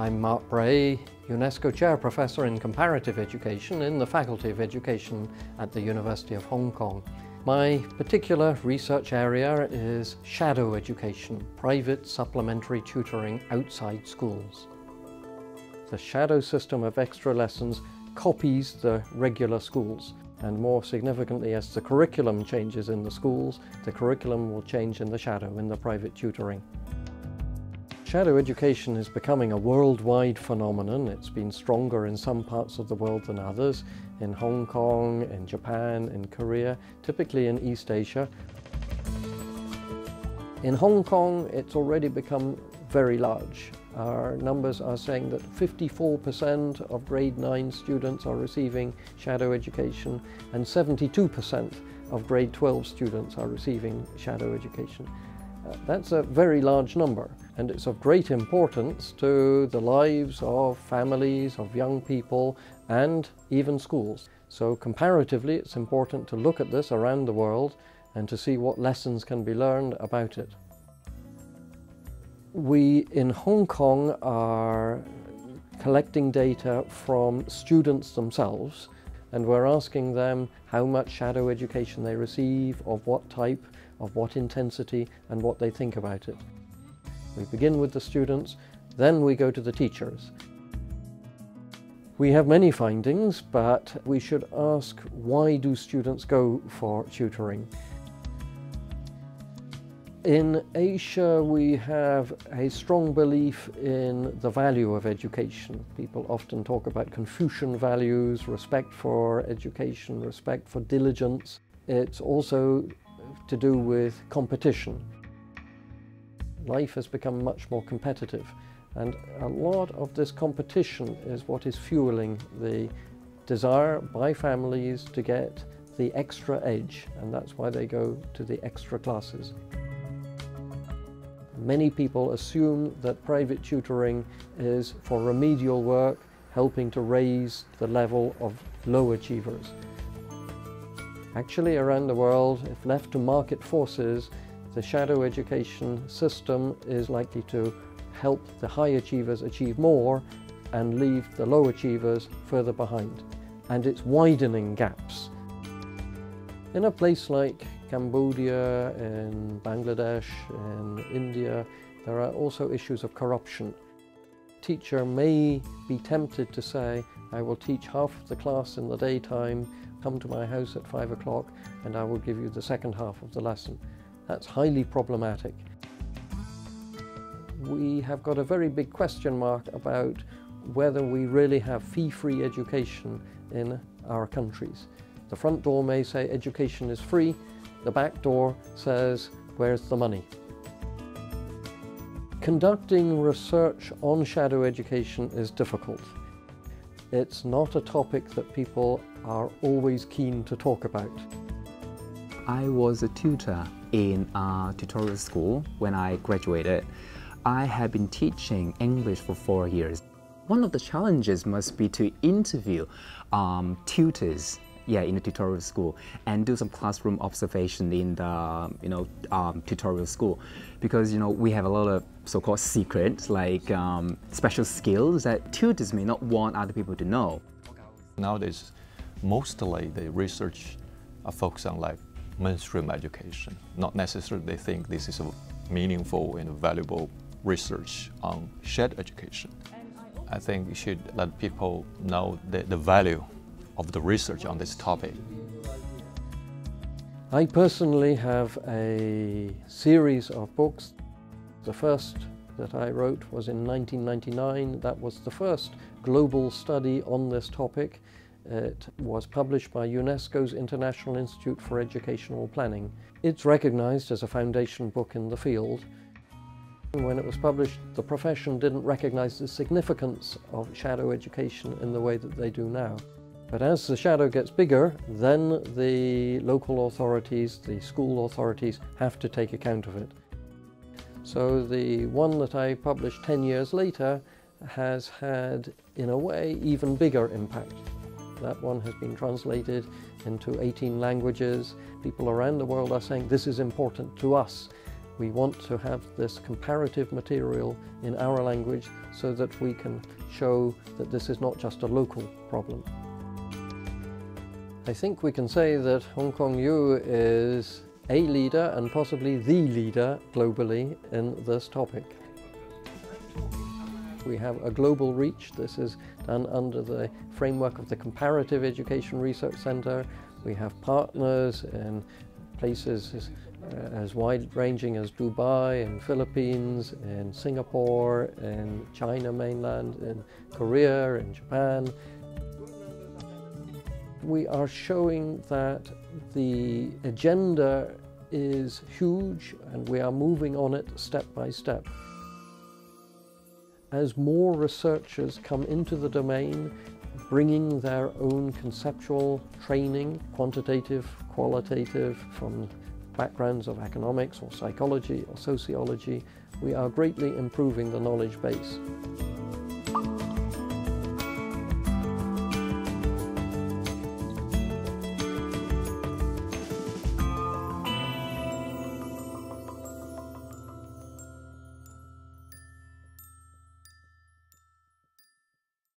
I'm Mark Bray, UNESCO Chair Professor in Comparative Education in the Faculty of Education at the University of Hong Kong. My particular research area is shadow education, private supplementary tutoring outside schools. The shadow system of extra lessons copies the regular schools, and more significantly, as the curriculum changes in the schools, the curriculum will change in the shadow, in the private tutoring. Shadow education is becoming a worldwide phenomenon. It's been stronger in some parts of the world than others, in Hong Kong, in Japan, in Korea, typically in East Asia. In Hong Kong, it's already become very large. Our numbers are saying that 54% of grade 9 students are receiving shadow education and 72% of grade 12 students are receiving shadow education. That's a very large number, and it's of great importance to the lives of families, of young people, and even schools. So comparatively, it's important to look at this around the world and to see what lessons can be learned about it. We in Hong Kong are collecting data from students themselves, and we're asking them how much shadow education they receive, of what type, of what intensity, and what they think about it. We begin with the students, then we go to the teachers. We have many findings, but we should ask, why do students go for tutoring? In Asia, we have a strong belief in the value of education. People often talk about Confucian values, respect for education, respect for diligence. It's also to do with competition. Life has become much more competitive, and a lot of this competition is what is fueling the desire by families to get the extra edge, and that's why they go to the extra classes. Many people assume that private tutoring is for remedial work, helping to raise the level of low achievers. Actually, around the world, if left to market forces, the shadow education system is likely to help the high achievers achieve more and leave the low achievers further behind. And it's widening gaps. In a place like Cambodia, in Bangladesh, in India, there are also issues of corruption. A teacher may be tempted to say, I will teach half of the class in the daytime, come to my house at 5 o'clock, and I will give you the second half of the lesson. That's highly problematic. We have got a very big question mark about whether we really have fee-free education in our countries. The front door may say education is free, the back door says, where's the money? Conducting research on shadow education is difficult. It's not a topic that people are always keen to talk about. I was a tutor in a tutorial school when I graduated. I have been teaching English for 4 years. One of the challenges must be to interview tutors in the tutorial school and do some classroom observation in the tutorial school, because we have a lot of so-called secrets like special skills that tutors may not want other people to know. Nowadays, mostly the research focuses on like mainstream education. Not necessarily they think this is a meaningful and valuable research on shared education. I think we should let people know the value of the research on this topic. I personally have a series of books. The first that I wrote was in 1999. That was the first global study on this topic. It was published by UNESCO's International Institute for Educational Planning. It's recognized as a foundation book in the field. When it was published, the profession didn't recognize the significance of shadow education in the way that they do now. But as the shadow gets bigger, then the local authorities, the school authorities, have to take account of it. So the one that I published 10 years later has had, in a way, even bigger impact. That one has been translated into 18 languages. People around the world are saying, this is important to us. We want to have this comparative material in our language so that we can show that this is not just a local problem. I think we can say that Hong Kong U is a leader and possibly the leader globally in this topic. We have a global reach. This is done under the framework of the Comparative Education Research Centre. We have partners in places as wide-ranging as Dubai, in Philippines, in Singapore, in China mainland, in Korea, in Japan. We are showing that the agenda is huge and we are moving on it step by step. As more researchers come into the domain, bringing their own conceptual training, quantitative, qualitative, from backgrounds of economics or psychology or sociology, we are greatly improving the knowledge base.